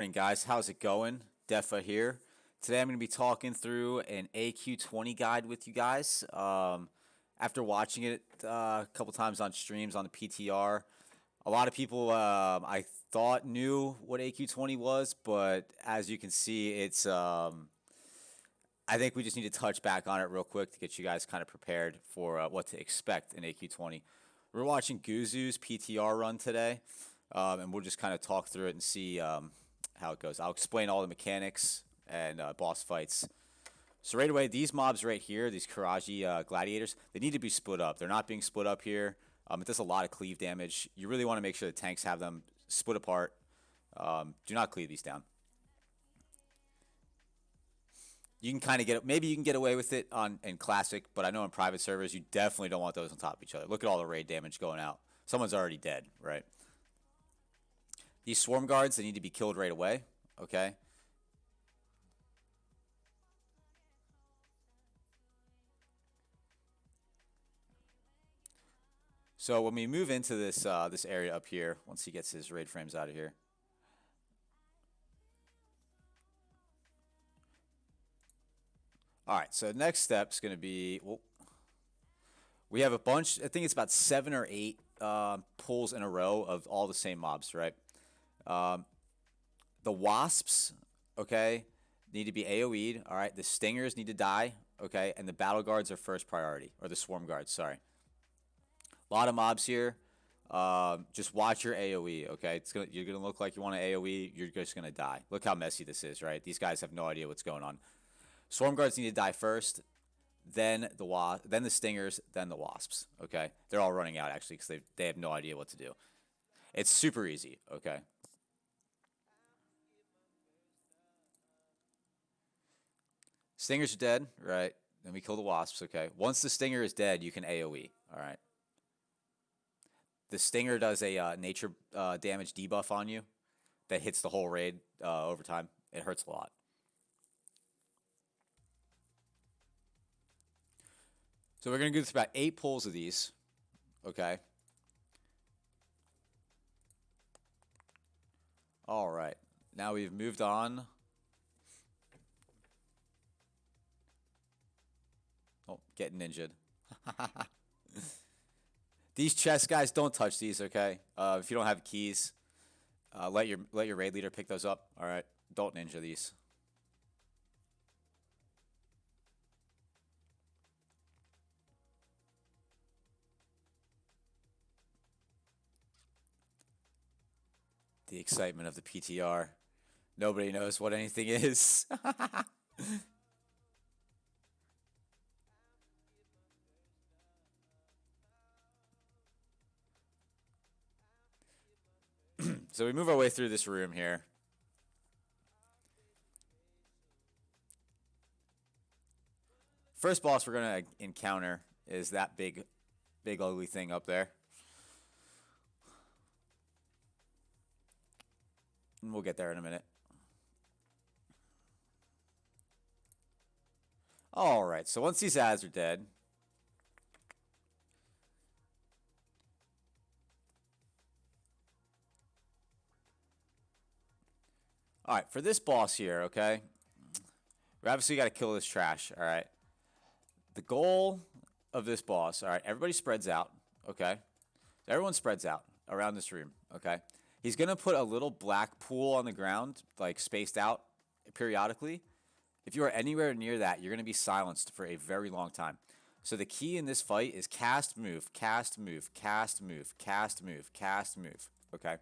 And guys, how's it going? Defa here. Today I'm going to be talking through an AQ20 guide with you guys. After watching it a couple times on streams on the PTR, a lot of people I thought knew what AQ20 was, but as you can see, I think we just need to touch back on it real quick to get you guys kind of prepared for what to expect in AQ20. We're watching Guzu's PTR run today, and we'll just kind of talk through it and see how it goes. I'll explain all the mechanics and boss fights. So right away, these mobs right here, these Qiraji gladiators, they need to be split up. They're not being split up here. It does a lot of cleave damage. You really want to make sure the tanks have them split apart. Do not cleave these down. You can kind of maybe you can get away with it in classic, but I know in private servers you definitely don't want those on top of each other. Look at all the raid damage going out. Someone's already dead, right? These swarm guards, they need to be killed right away, okay? So when we move into this area up here, once he gets his raid frames out of here, all right. So next step is going to be we have a bunch. I think it's about 7 or 8 pulls in a row of all the same mobs, right? The wasps, okay, need to be AoE'd. All right. The stingers need to die, okay, and the battle guards are first priority, or the swarm guards. Sorry. A lot of mobs here. Just watch your AoE, okay? You're gonna look like you want to AoE. You're just gonna die. Look how messy this is, right? These guys have no idea what's going on. Swarm guards need to die first, then the stingers, then the wasps. Okay, they're all running out actually because they have no idea what to do. It's super easy. Okay. Stingers are dead, right? Then we kill the wasps. Okay. Once the stinger is dead, you can AoE. All right. The stinger does a nature damage debuff on you that hits the whole raid over time. It hurts a lot. So we're going to do this about 8 pulls of these. Okay. All right. Now we've moved on. Oh, getting ninja'd. These chest guys, don't touch these, okay? If you don't have keys, let your raid leader pick those up. All right. Don't ninja these. The excitement of the PTR. Nobody knows what anything is. So we move our way through this room here. First boss we're going to encounter is that big ugly thing up there. And we'll get there in a minute. All right, so once these ads are dead, all right, for this boss here, okay, we obviously got to kill this trash, all right? The goal of this boss, all right, everybody spreads out, okay? Everyone spreads out around this room, okay? He's going to put a little black pool on the ground, like spaced out periodically. If you are anywhere near that, you're going to be silenced for a very long time. So the key in this fight is cast, move, cast, move, cast, move, cast, move, cast, move, okay?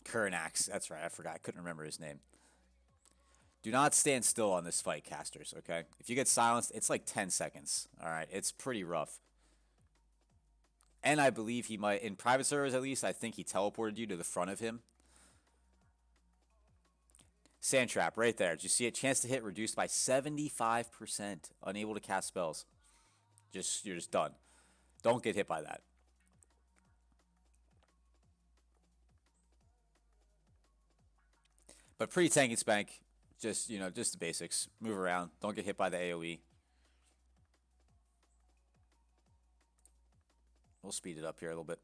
Kurinnaxx, that's right, I forgot. I couldn't remember his name. Do not stand still on this fight, casters, okay? If you get silenced, it's like 10 seconds, all right? It's pretty rough. And I believe he might, in private servers at least, I think he teleported you to the front of him. Sand trap right there. Did you see it? Chance to hit reduced by 75%. Unable to cast spells. You're just done. Don't get hit by that. But pretty tanky spank. Just, just the basics. Move around. Don't get hit by the AoE. We'll speed it up here a little bit.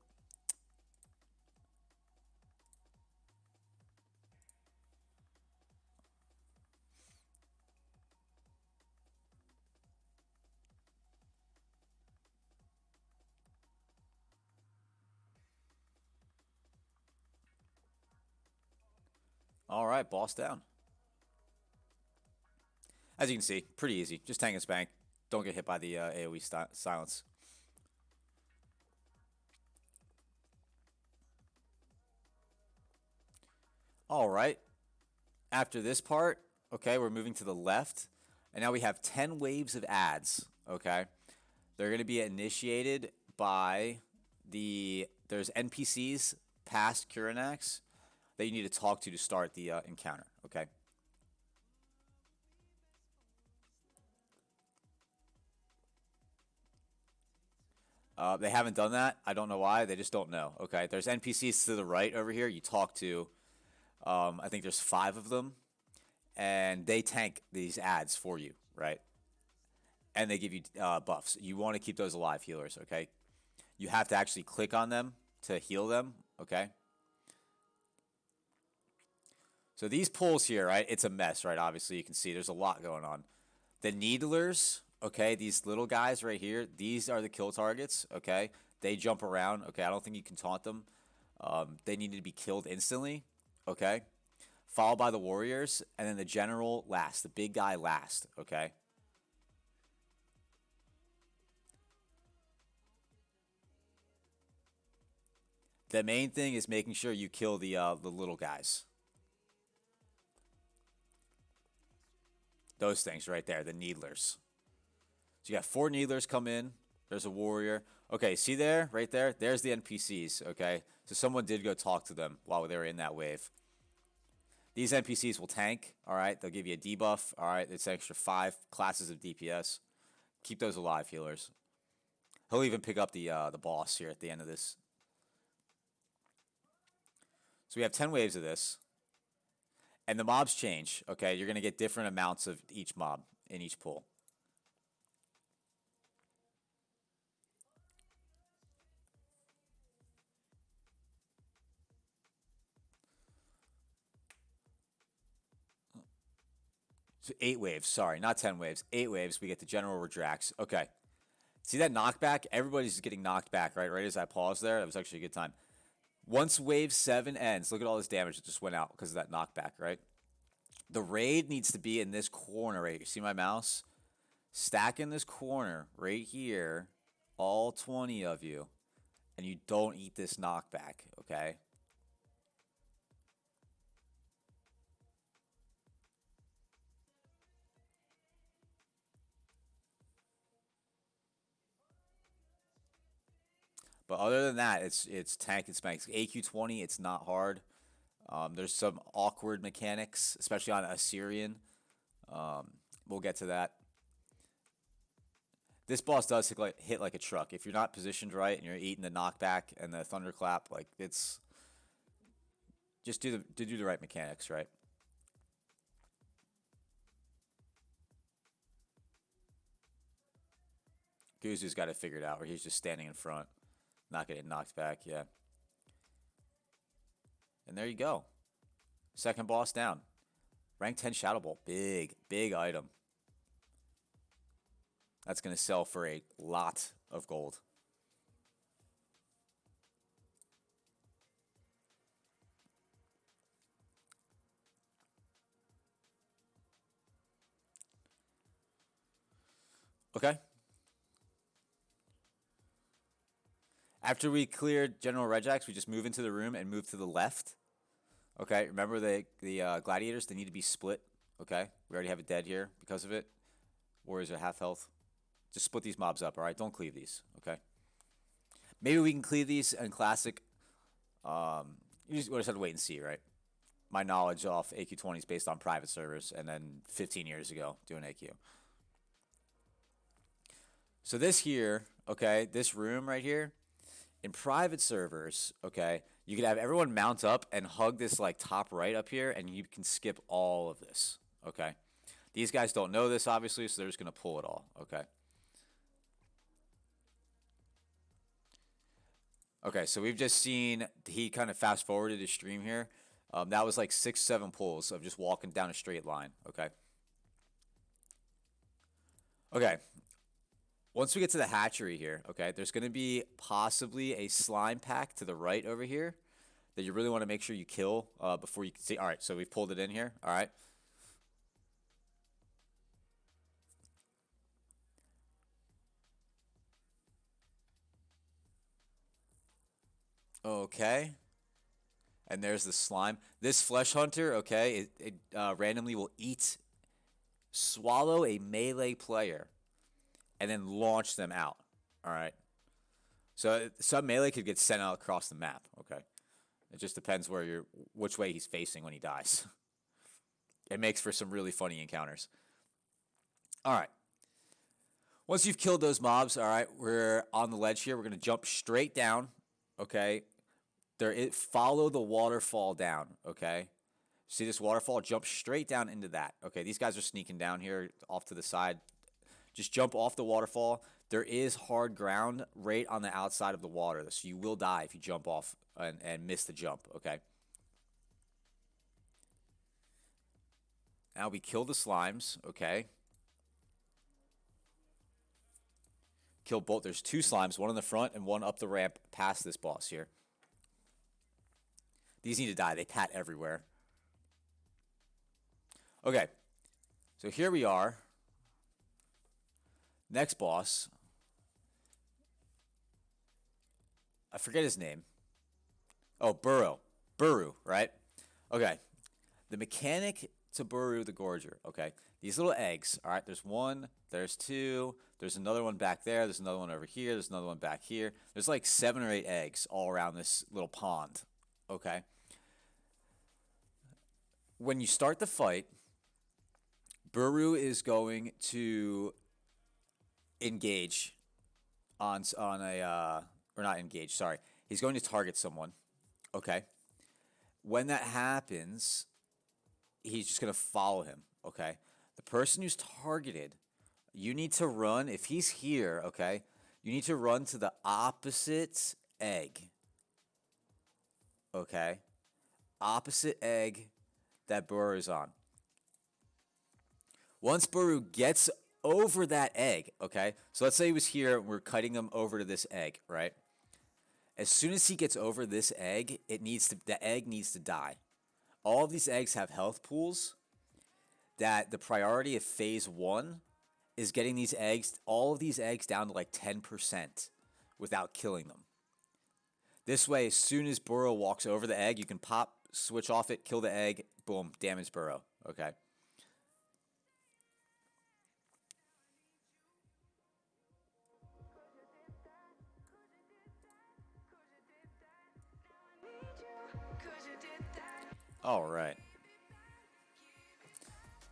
All right, boss down. As you can see, pretty easy. Just tank and spank. Don't get hit by the AoE silence. All right. After this part, okay, we're moving to the left. And now we have 10 waves of ads, okay? They're going to be initiated by there's NPCs past Kurinnaxx that you need to talk to start the encounter, okay? They haven't done that. I don't know why. They just don't know, okay? There's NPCs to the right over here you talk to. I think there's 5 of them, and they tank these ads for you, right? And they give you buffs. You want to keep those alive, healers, okay? You have to actually click on them to heal them, okay? So these pulls here, right, it's a mess, right? Obviously, you can see there's a lot going on. The needlers, okay, these little guys right here, these are the kill targets, okay? They jump around, okay? I don't think you can taunt them. They need to be killed instantly, okay? Followed by the warriors, and then the general last, the big guy last, okay? The main thing is making sure you kill the little guys. Those things right there, the needlers. So you got 4 needlers come in. There's a warrior. Okay, see there, right there? There's the NPCs, okay? So someone did go talk to them while they were in that wave. These NPCs will tank, all right? They'll give you a debuff, all right? It's an extra 5 classes of DPS. Keep those alive, healers. He'll even pick up the boss here at the end of this. So we have 10 waves of this. And the mobs change, okay? You're going to get different amounts of each mob in each pool. So 8 waves, sorry, not 10 waves. 8 waves, we get the general Rajaxx. Okay. See that knockback? Everybody's getting knocked back, right? Right as I paused there, that was actually a good time. Once wave 7 ends, look at all this damage that just went out because of that knockback, right? The raid needs to be in this corner right here. See my mouse? Stack in this corner right here, all 20 of you, and you don't eat this knockback, okay? But other than that, it's tank and spank. AQ20, it's not hard. There's some awkward mechanics, especially on Ossirian. We'll get to that. This boss does hit like a truck. If you're not positioned right and you're eating the knockback and the thunderclap, like it's just do the right mechanics, right? Guzu's got it figured out where he's just standing in front, not getting knocked back. Yeah. And there you go. Second boss down. Rank 10 Shadow Bolt. Big, big item. That's going to sell for a lot of gold. Okay. After we cleared General Rajaxx, we just move into the room and move to the left. Okay, remember the gladiators, they need to be split. Okay, we already have a dead here because of it. Warriors are half health. Just split these mobs up, all right? Don't cleave these, okay? Maybe we can cleave these in Classic. We'll just have to wait and see, right? My knowledge off AQ20 is based on private servers and then 15 years ago doing AQ. So this here, okay, this room right here, in private servers, okay, you could have everyone mount up and hug this like top right up here, and you can skip all of this, okay? These guys don't know this, obviously, so they're just going to pull it all, okay? Okay, so we've just seen, he kind of fast forwarded his stream here. That was like 6, 7 pulls of just walking down a straight line, okay? Okay, once we get to the hatchery here, okay, there's going to be possibly a slime pack to the right over here. that you really want to make sure you kill before you can see. All right, so we've pulled it in here. All right. Okay. And there's the slime. This flesh hunter, okay, it randomly will swallow a melee player, and then launch them out. All right. So some melee could get sent out across the map. Okay. It just depends which way he's facing when he dies. It makes for some really funny encounters. All right. Once you've killed those mobs, all right, we're on the ledge here. We're going to jump straight down. Okay. Follow the waterfall down. Okay. See this waterfall? Jump straight down into that. Okay. These guys are sneaking down here off to the side. Just jump off the waterfall. There is hard ground right on the outside of the water, so you will die if you jump off and miss the jump, okay? Now we kill the slimes, okay? Kill both. There's 2 slimes, one in the front and one up the ramp past this boss here. These need to die. They pat everywhere. Okay, so here we are. Next boss. I forget his name. Oh, Buru, right? Okay. The mechanic to Buru the Gorger, okay? These little eggs, all right? There's 1, there's 2, there's another one back there, there's another one over here, there's another one back here. There's like 7 or 8 eggs all around this little pond, okay? When you start the fight, Buru is going to engage on a or not engage, sorry. He's going to target someone. Okay. When that happens, he's just going to follow him, okay? The person who's targeted, you need to run. If he's here, okay, you need to run to the opposite egg. Okay? Opposite egg that Buru is on. Once Buru gets over that egg, okay? So let's say he was here, we're cutting him over to this egg, right? As soon as he gets over this egg, the egg needs to die. All of these eggs have health pools that the priority of phase 1 is getting these eggs, all of these eggs down to like 10% without killing them. This way, as soon as Buru walks over the egg, you can pop, switch off it, kill the egg, boom, damage Buru, okay? All right.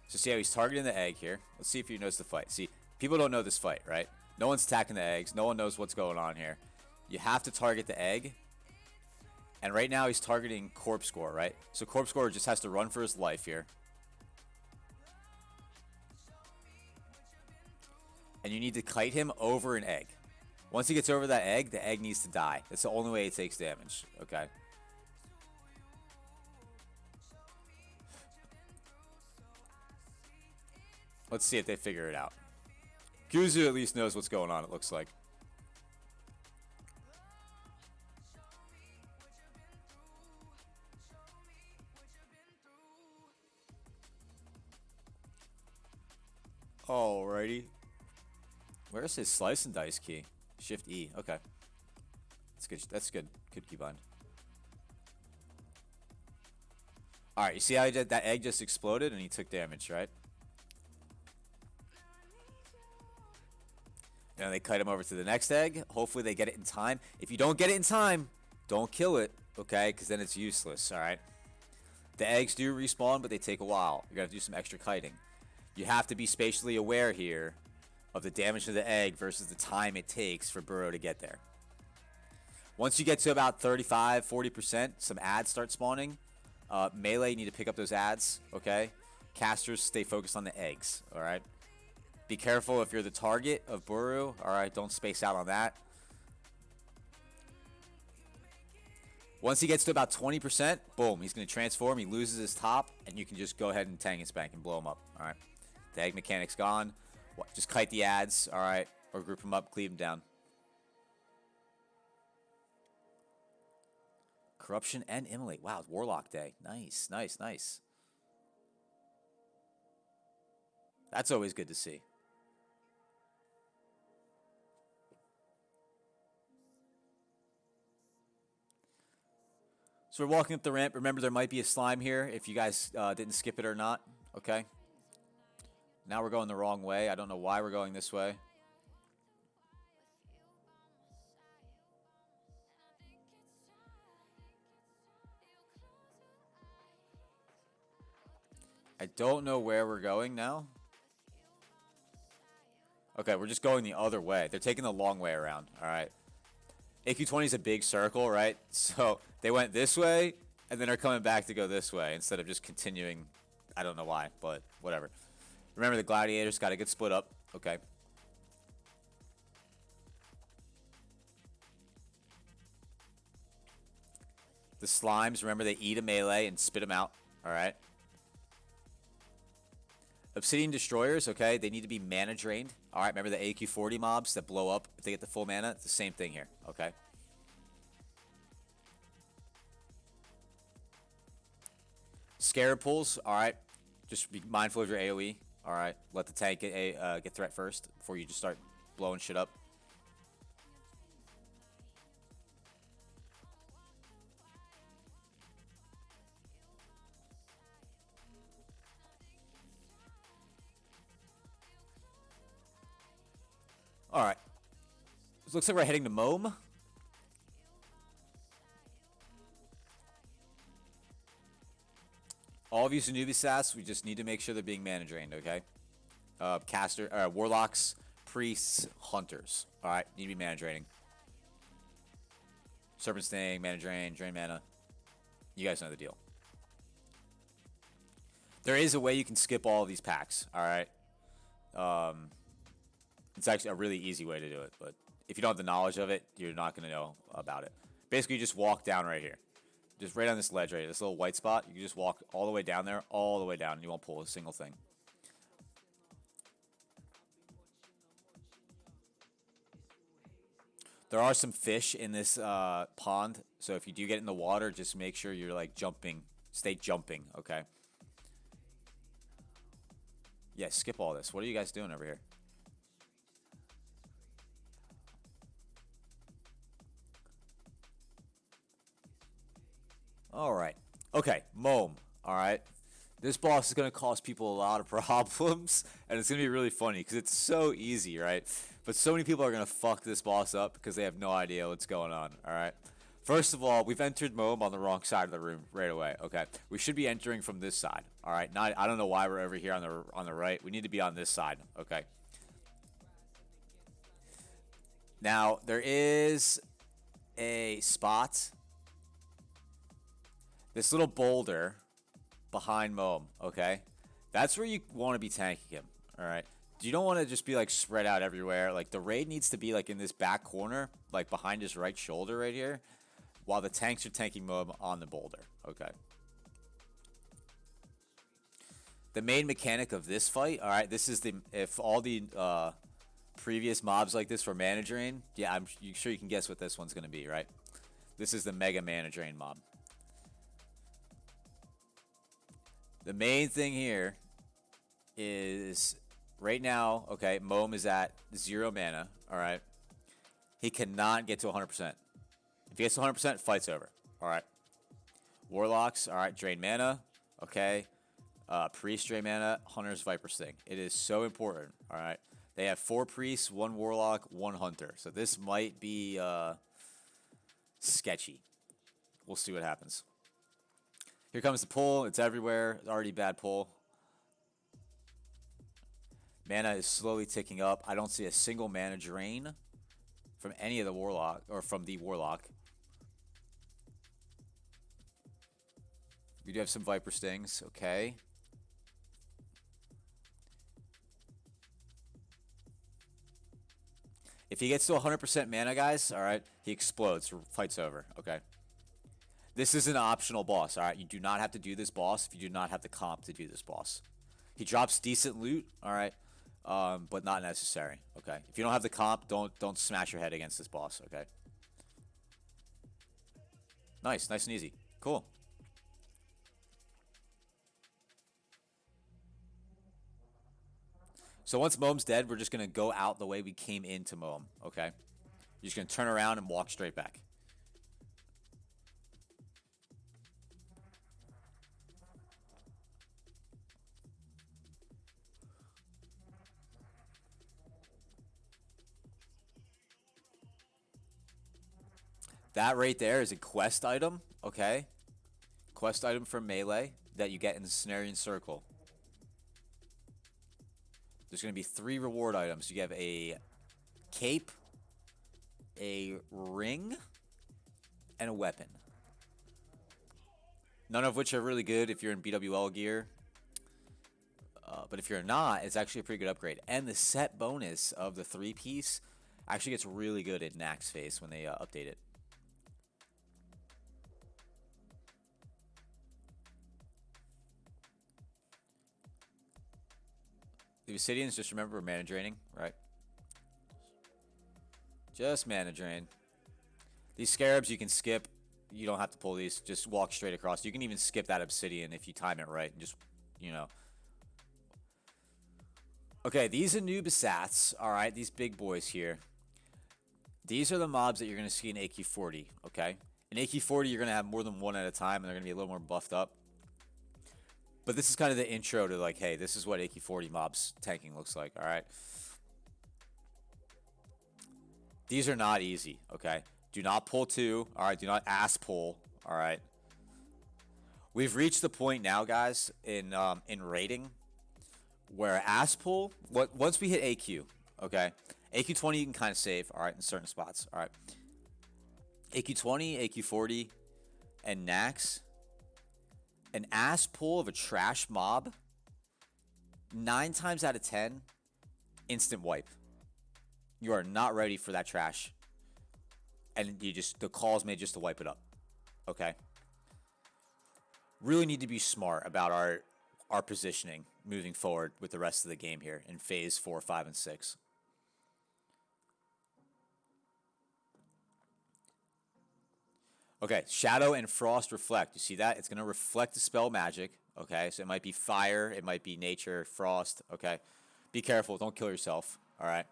So see how he's targeting the egg here. Let's see if he knows the fight. See, people don't know this fight, right? No one's attacking the eggs. No one knows what's going on here. You have to target the egg. And right now he's targeting Corpse Score, right? So Corpse Score just has to run for his life here. And you need to kite him over an egg. Once he gets over that egg, the egg needs to die. That's the only way it takes damage, okay? Let's see if they figure it out. Guzu at least knows what's going on, it looks like. Alrighty. Where's his slice and dice key? Shift E. Okay. That's good. That's good. Good keybind. Alright, you see how that egg just exploded and he took damage, right? And they cut him over to the next egg. Hopefully they get it in time. If you don't get it in time, don't kill it, okay? Because then it's useless, alright? The eggs do respawn, but they take a while. You're going to do some extra kiting. You have to be spatially aware here of the damage to the egg versus the time it takes for Buru to get there. Once you get to about 35, 40%, some ads start spawning. Melee, you need to pick up those ads, okay? Casters, stay focused on the eggs, alright? Be careful if you're the target of Buru. Alright, don't space out on that. Once he gets to about 20%, boom, he's going to transform. He loses his top, and you can just go ahead and tang and spank and blow him up. Alright. The egg mechanic's gone. Just kite the ads, alright, or group them up, cleave them down. Corruption and Immolate. Wow, Warlock Day. Nice, nice, nice. That's always good to see. So we're walking up the ramp. Remember, there might be a slime here if you guys didn't skip it or not. Okay. Now we're going the wrong way. I don't know why we're going this way. I don't know where we're going now. Okay, we're just going the other way. They're taking the long way around. All right. AQ20 is a big circle, right? So they went this way, and then are coming back to go this way instead of just continuing. I don't know why, but whatever. Remember, the gladiators got to get split up. Okay. The slimes, remember, they eat a melee and spit them out. All right. Obsidian destroyers, okay, they need to be mana drained. All right, remember the AQ40 mobs that blow up if they get the full mana? It's the same thing here, okay? Scarab pulls, all right. Just be mindful of your AoE. All right, let the tank get threat first before you just start blowing shit up. All right. It looks like we're heading to Moam. All of you Zanubis, we just need to make sure they're being mana drained, okay? Warlocks, priests, hunters. All right, need to be mana draining. Serpent Sting, mana drain, drain mana. You guys know the deal. There is a way you can skip all of these packs, all right? It's actually a really easy way to do it, but if you don't have the knowledge of it, you're not going to know about it. Basically, you just walk down right here. Just right on this ledge right here, this little white spot. You can just walk all the way down there, all the way down, and you won't pull a single thing. There are some fish in this pond, so if you do get in the water, just make sure you're like jumping. Stay jumping, okay? Yeah, skip all this. What are you guys doing over here? All right. Okay, Moam. All right. This boss is going to cause people a lot of problems, and it's going to be really funny because it's so easy, right? But so many people are going to fuck this boss up because they have no idea what's going on, all right? First of all, we've entered Moam on the wrong side of the room right away, okay? We should be entering from this side, all right? I don't know why we're over here on the right. We need to be on this side, okay? Now, there is a spot, this little boulder behind Moam, okay? That's where you want to be tanking him, all right? You don't want to just be, like, spread out everywhere. Like, the raid needs to be, like, in this back corner, like, behind his right shoulder right here, while the tanks are tanking Moam on the boulder, okay? The main mechanic of this fight, all right, this is the, if all the previous mobs like this were mana drain, yeah, I'm sure you can guess what this one's going to be, right? This is the mega mana drain mob. The main thing here is right now, okay, Moam is at 0 mana, all right? He cannot get to 100%. If he gets to 100%, fight's over, all right? Warlocks, all right, drain mana, okay? Priest, drain mana, Hunter's Viper Sting. It is so important, all right? They have 4 priests, 1 warlock, 1 hunter. So this might be sketchy. We'll see what happens. Here comes the pull. It's everywhere. It's already bad pull. Mana is slowly ticking up. I don't see a single mana drain from any of the warlock, or from the warlock. We do have some Viper Stings. Okay. If he gets to 100% mana, guys, all right, he explodes. Fight's over. Okay. This is an optional boss, all right? You do not have to do this boss if you do not have the comp to do this boss. He drops decent loot, all right, but not necessary, okay? If you don't have the comp, don't smash your head against this boss, okay? Nice, nice and easy. Cool. So once Moam's dead, we're just gonna go out the way we came into Moam. Okay. You're just gonna turn around and walk straight back. That right there is a quest item. Okay. Quest item for melee that you get in the Cenarian Circle. There's going to be 3 reward items. You have a cape, a ring, and a weapon. None of which are really good if you're in BWL gear. But if you're not, it's actually a pretty good upgrade. And the set bonus of the 3-piece actually gets really good in Naxx phase when they update it. The Ossirians, just remember mana draining, right? Just mana drain. These scarabs you can skip. You don't have to pull these. Just walk straight across. You can even skip that obsidian if you time it right. And just, you know. Okay, these Anubisats, all right, these big boys here. These are the mobs that you're going to see in AQ40, okay? In AQ40, you're going to have more than one at a time, and they're going to be a little more buffed up. But this is kind of the intro to, like, hey, this is what AQ40 mobs tanking looks like, all right? These are not easy, okay? Do not pull 2, all right? Do not ass pull, all right? We've reached the point now, guys, in raiding where ass pull, once we hit AQ, okay? AQ20 you can kind of save, all right, in certain spots, all right? AQ20, AQ40, and Naxx, an ass pull of a trash mob, 9 times out of 10, instant wipe. You are not ready for that trash. And the call's made just to wipe it up. Okay? Really need to be smart about our positioning moving forward with the rest of the game here in phase 4, 5, and 6. Okay, Shadow and Frost reflect. You see that? It's going to reflect the spell magic. Okay, so it might be fire, it might be nature, frost. Okay, be careful. Don't kill yourself. All right.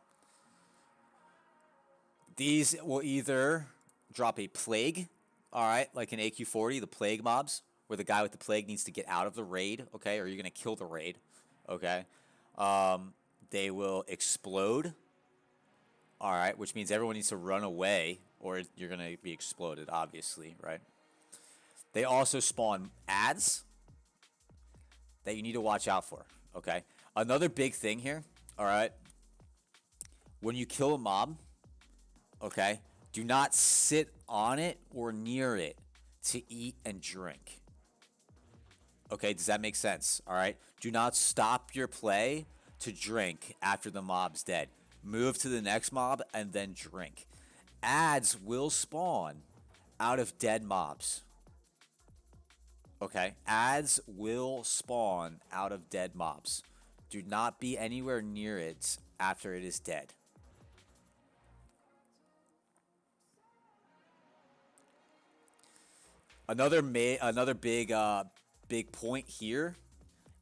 These will either drop a plague, all right, like in AQ40, the plague mobs, where the guy with the plague needs to get out of the raid, okay, or you're going to kill the raid, okay. They will explode, all right, which means everyone needs to run away, or you're going to be exploded, obviously, right? They also spawn ads that you need to watch out for, okay? Another big thing here, all right, when you kill a mob, okay, do not sit on it or near it to eat and drink. Okay, does that make sense? All right, do not stop your play to drink after the mob's dead. Move to the next mob and then drink. Ads will spawn out of dead mobs. Okay, ads will spawn out of dead mobs. Do not be anywhere near it after it is dead. Another big point here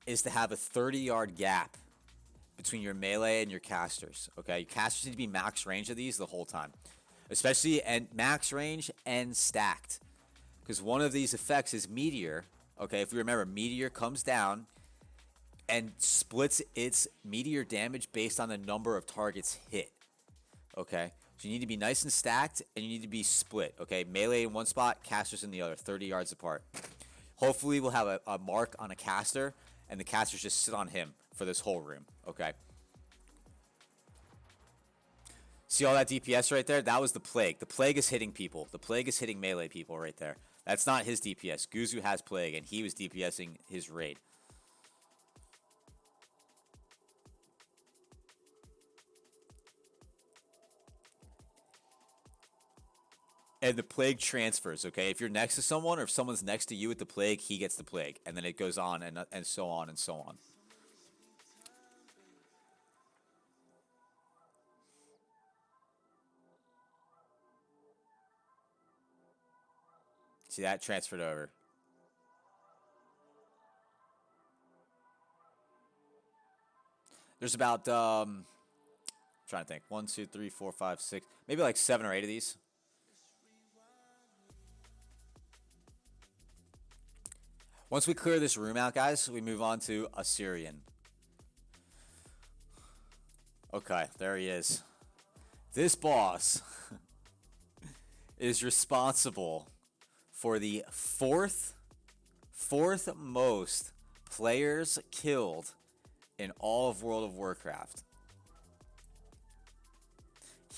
is to have a 30-yard gap between your melee and your casters. Okay, your casters need to be max range of these the whole time, especially and max range and stacked, because one of these effects is meteor. Okay, if you remember, meteor comes down and splits its meteor damage based on the number of targets hit. Okay, so you need to be nice and stacked, and you need to be split. Okay, melee in one spot, casters in the other, 30 yards apart. Hopefully we'll have a mark on a caster, and the casters just sit on him for this whole room. Okay. See all that DPS right there? That was the plague. The plague is hitting people. The plague is hitting melee people right there. That's not his DPS. Guzu has plague, and he was DPSing his raid. And the plague transfers, okay? If you're next to someone, or if someone's next to you with the plague, he gets the plague. And then it goes on and so on and so on. See that? Transferred over. There's about, trying to think. 1, 2, 3, 4, 5, 6. Maybe like 7 or 8 of these. Once we clear this room out, guys, we move on to Ossirian. Okay, there he is. This boss is responsible for the fourth most players killed in all of World of Warcraft.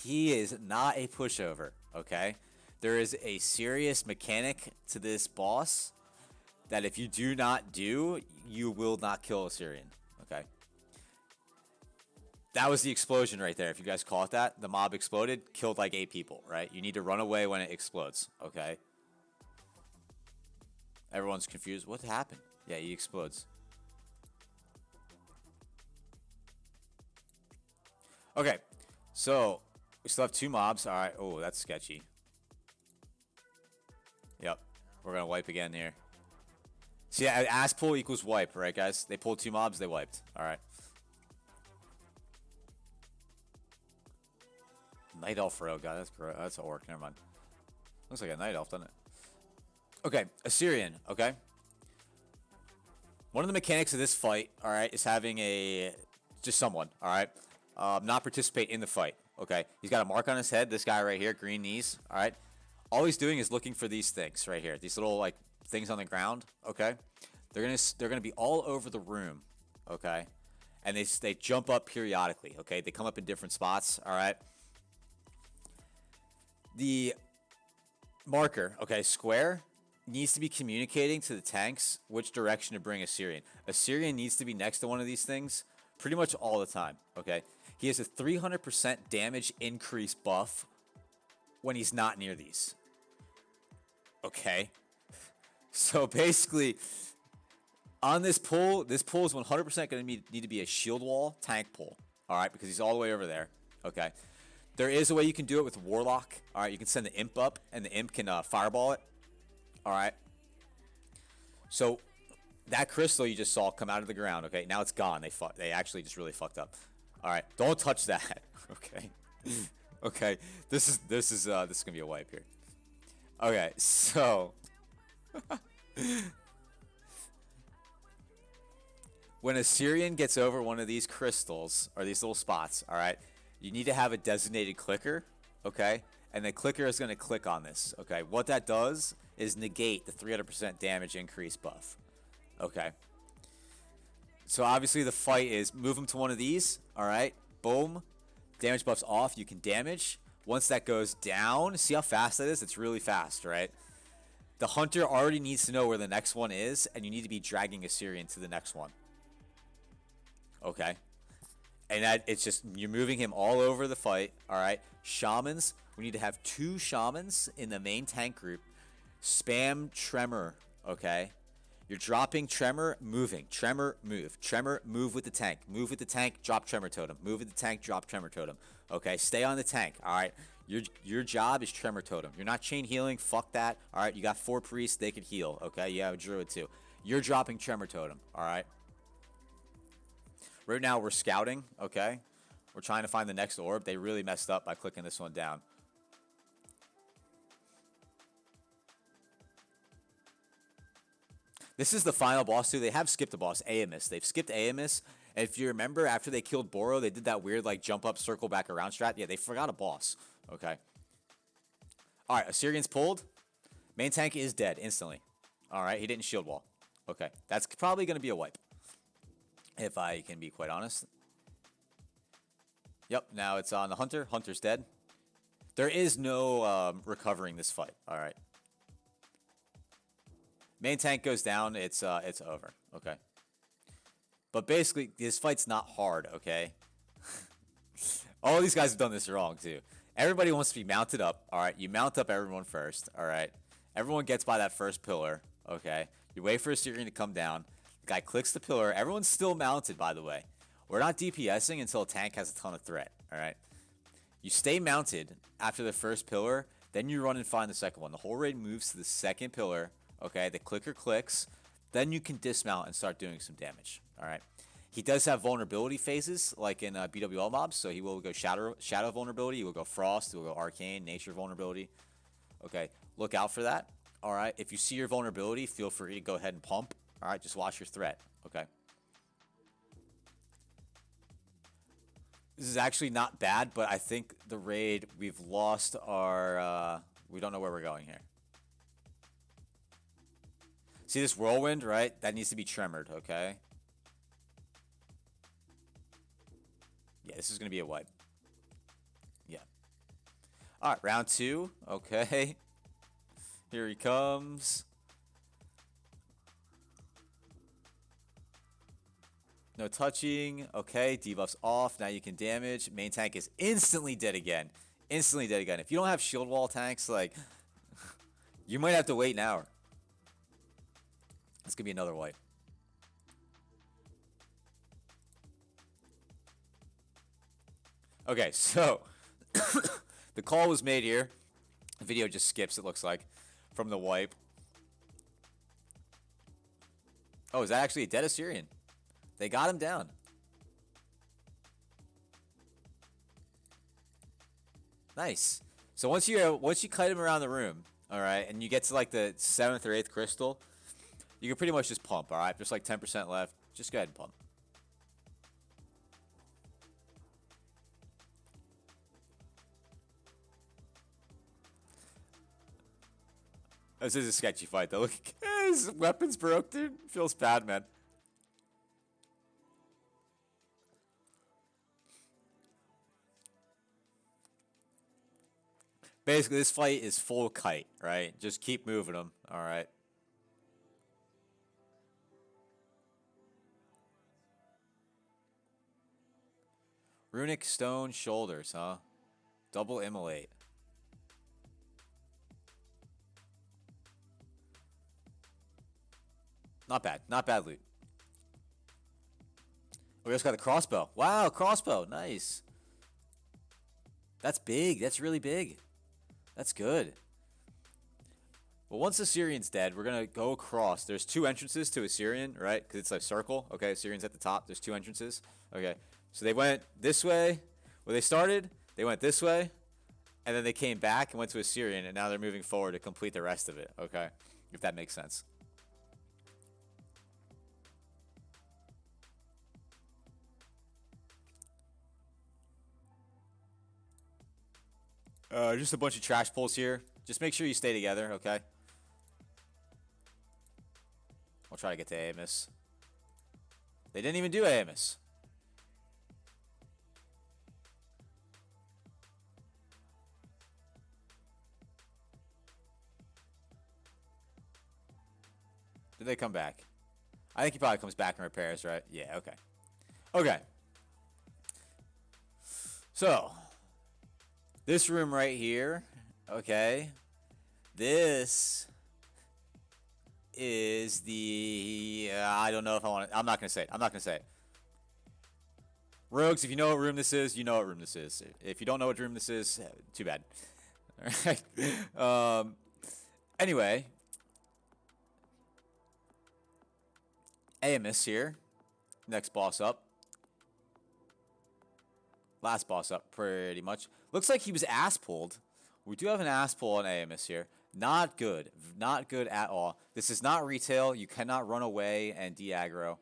He is not a pushover, okay? There is a serious mechanic to this boss that if you do not do, you will not kill Ossirian, okay? That was the explosion right there. If you guys call it that, the mob exploded, killed like 8 people, right? You need to run away when it explodes, okay? Everyone's confused. What happened? Yeah, he explodes. Okay, so we still have 2 mobs. All right. Oh, that's sketchy. Yep, we're gonna wipe again here. See, ass pull equals wipe, right, guys? They pulled 2 mobs, they wiped. All right. Night Elf rogue, guy. That's gross. That's an orc. Never mind. Looks like a night elf, doesn't it? Okay, Ossirian. Okay. One of the mechanics of this fight, all right, is having just someone, all right, not participate in the fight. Okay. He's got a mark on his head. This guy right here, green knees. All right. All he's doing is looking for these things right here. These little like things on the ground. Okay. They're gonna be all over the room. Okay. And they jump up periodically. Okay. They come up in different spots. All right. The marker, okay, square, needs to be communicating to the tanks which direction to bring Ossirian. Ossirian needs to be next to one of these things pretty much all the time, okay? He has a 300% damage increase buff when he's not near these. Okay? So basically, on this pull is 100% going to need to be a shield wall tank pull, all right? Because he's all the way over there, okay? There is a way you can do it with Warlock. All right, you can send the imp up, and the imp can fireball it. All right. So that crystal you just saw come out of the ground. Okay, now it's gone. They actually just really fucked up. All right, don't touch that. Okay. Okay. This is gonna be a wipe here. Okay, so when Ossirian gets over one of these crystals or these little spots, all right. You need to have a designated clicker, okay? And the clicker is going to click on this, okay? What that does is negate the 300% damage increase buff, okay? So obviously the fight is move him to one of these, all right? Boom. Damage buff's off. You can damage. Once that goes down, see how fast that is? It's really fast, right? The hunter already needs to know where the next one is, and you need to be dragging Ossirian to the next one, okay? And that it's just you're moving him all over the fight. All right, shamans. We need to have 2 shamans in the main tank group. Spam tremor. Okay, you're dropping tremor, moving tremor, move with the tank. Move with the tank. Drop tremor totem. Move with the tank. Drop tremor totem. Okay, stay on the tank. All right, your job is tremor totem. You're not chain healing. Fuck that. All right, you got 4 priests. They can heal. Okay, you have a druid too. You're dropping tremor totem. All right. Right now, we're scouting, okay? We're trying to find the next orb. They really messed up by clicking this one down. This is the final boss, too. They have skipped a boss, Ayamiss. They've skipped Ayamiss. And if you remember, after they killed Buru, they did that weird, like, jump up, circle back around strat. Yeah, they forgot a boss, okay? All right, Ossirian's pulled. Main tank is dead instantly. All right, he didn't shield wall. Okay, that's probably going to be a wipe, if I can be quite honest. Yep, now it's on the hunter. Hunter's dead. There is no recovering this fight. All right. Main tank goes down. It's over. Okay. But basically, this fight's not hard. Okay. All these guys have done this wrong too. Everybody wants to be mounted up. All right. You mount up everyone first. All right. Everyone gets by that first pillar. Okay. You wait for Ossirian to come down. Guy clicks the pillar. Everyone's still mounted, by the way. We're not DPSing until a tank has a ton of threat, all right? You stay mounted after the first pillar. Then you run and find the second one. The whole raid moves to the second pillar. Okay, the clicker clicks. Then you can dismount and start doing some damage. All right. He does have vulnerability phases, like in BWL mobs. So he will go shadow vulnerability. He will go frost. He will go arcane, nature vulnerability. Okay, look out for that. All right. If you see your vulnerability, feel free to go ahead and pump. All right, just watch your threat. Okay. This is actually not bad, but I think the raid, we've lost our, we don't know where we're going here. See this whirlwind, right? That needs to be tremored, okay? Yeah, this is going to be a wipe. Yeah. All right, round 2. Okay. Here he comes. No touching. Okay, debuffs off. Now you can damage. Main tank is instantly dead again. Instantly dead again. If you don't have shield wall tanks, like, you might have to wait an hour. It's going to be another wipe. Okay, so the call was made here. The video just skips, it looks like, from the wipe. Oh, is that actually a dead Ossirian? They got him down. Nice. So once you kite him around the room, all right, and you get to like the 7th or 8th crystal, you can pretty much just pump, all right? Just like 10% left. Just go ahead and pump. This is a sketchy fight, though. Look, his weapon's broke, dude. Feels bad, man. Basically, this fight is full kite, right? Just keep moving them, all right? Runic stone shoulders, huh? Double immolate. Not bad. Not bad loot. We just got the crossbow. Wow, crossbow. Nice. That's big. That's really big. That's good. Well, once Ossirian's dead, we're going to go across. There's 2 entrances to Ossirian, right? Because it's a circle. Okay, Ossirian's at the top. There's 2 entrances. Okay. So they went this way. Where they started, they went this way. And then they came back and went to Ossirian. And now they're moving forward to complete the rest of it. Okay. If that makes sense. Just a bunch of trash pulls here. Just make sure you stay together, okay? I'll try to get to Ayamiss. They didn't even do Ayamiss. Did they come back? I think he probably comes back and repairs, right? Yeah, okay. Okay. So, this room right here, okay, this is the, I don't know if I want to, I'm not going to say it. I'm not going to say it. Rogues, if you know what room this is, you know what room this is. If you don't know what room this is, too bad. All right. Anyway, Ayamiss here, next boss up. Last boss up, pretty much. Looks like he was ass pulled. We do have an ass pull on Ayamiss here. Not good. Not good at all. This is not retail. You cannot run away and de-aggro.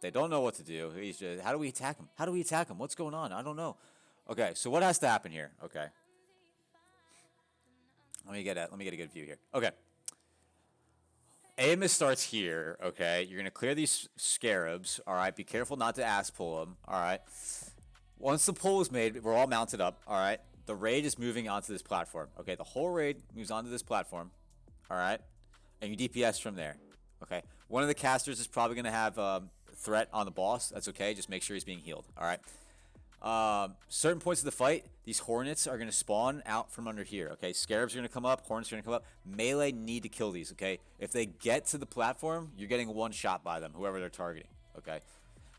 They don't know what to do. He's just, how do we attack him? How do we attack him? What's going on? I don't know. Okay, so what has to happen here? Okay. Let me get a good view here. Okay. Ayamiss starts here, okay? You're going to clear these scarabs, all right? Be careful not to ass pull them, all right? Once the pull is made, we're all mounted up, all right? The raid is moving onto this platform, okay? The whole raid moves onto this platform, all right? And you DPS from there, okay? One of the casters is probably going to have threat on the boss. That's okay. Just make sure he's being healed, all right? Certain points of the fight, these hornets are going to spawn out from under here, okay? Scarabs are going to come up, hornets are going to come up. Melee need to kill these, okay? If they get to the platform, you're getting one shot by them, whoever they're targeting, okay?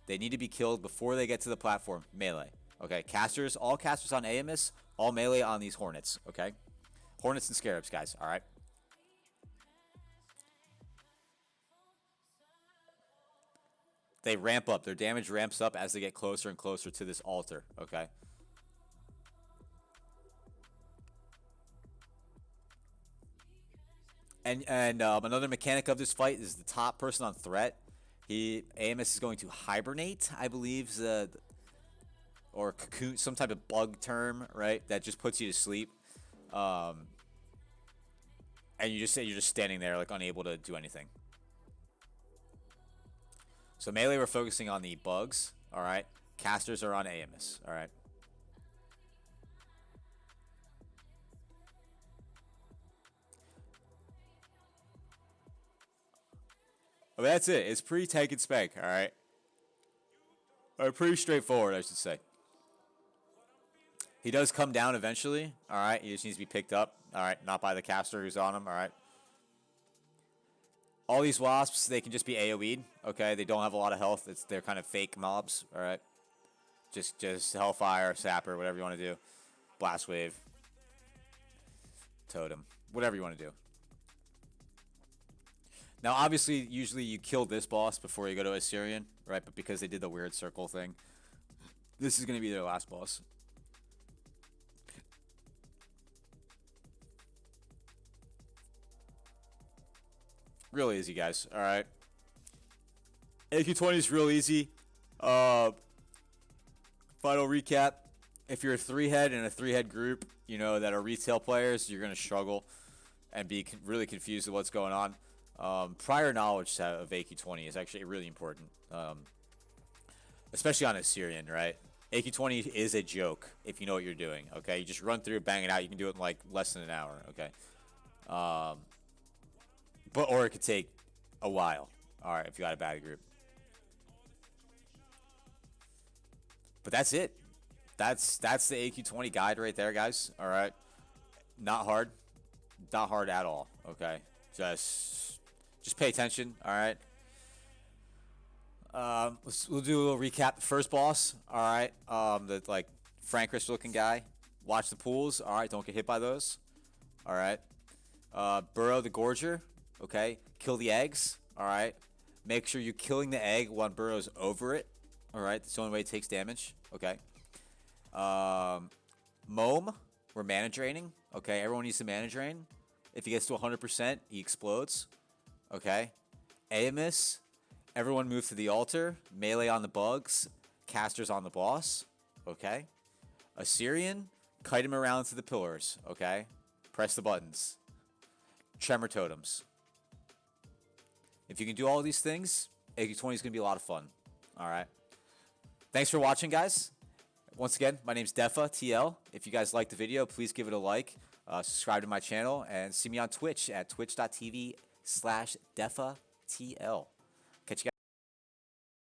They need to be killed before they get to the platform, melee, Okay, casters, all casters on Ayamiss, all melee on these Hornets. Okay, Hornets and Scarabs, guys. All right. They ramp up. Their damage ramps up as they get closer and closer to this altar. Okay. And another mechanic of this fight is the top person on threat. Ayamiss is going to hibernate, I believe, or cocoon, some type of bug term, right? That just puts you to sleep. And you're just standing there, like, unable to do anything. So melee, we're focusing on the bugs. All right. Casters are on Ayamiss. All right. Well, that's it. It's pretty take and spec. All right. Or pretty straightforward, I should say. He does come down eventually. All right. He just needs to be picked up. All right. Not by the caster who's on him. All right. All these wasps, they can just be AoE'd, okay? They don't have a lot of health. They're kind of fake mobs, all right? Just Hellfire, Sapper, whatever you want to do. Blast Wave. Totem. Whatever you want to do. Now, obviously, usually you kill this boss before you go to Ossirian, right? But because they did the weird circle thing, this is going to be their last boss. Real easy, guys. All right. AQ20 is real easy. Final recap. If you're a 3-head in a 3-head group, you know, that are retail players, you're going to struggle and be really confused with what's going on. Prior knowledge of AQ20 is actually really important, especially on Ossirian, right? AQ20 is a joke if you know what you're doing, okay? You just run through it, bang it out. You can do it in, like, less than an hour, okay? Or it could take a while. All right, if you got a bad group. But that's it. That's the AQ20 guide right there, guys. All right. Not hard. Not hard at all. Okay. Just pay attention. All right. We'll do a little recap. The first boss. All right. The like Frank Chris looking guy. Watch the pools. All right. Don't get hit by those. All right. Buru the Gorger. Okay, kill the eggs. All right, make sure you're killing the egg when Buru's over it. All right, that's the only way it takes damage. Okay. Moam, we're mana draining. Okay, everyone needs to mana drain. If he gets to 100%, he explodes. Okay. Ayamiss, everyone move to the altar. Melee on the bugs. Casters on the boss. Okay. Ossirian, kite him around to the pillars. Okay. Press the buttons. Tremor totems. If you can do all these things, AQ20 is going to be a lot of fun. All right. Thanks for watching, guys. Once again, my name's Defa TL. If you guys liked the video, please give it a like. Subscribe to my channel and see me on Twitch at twitch.tv/DefaTL.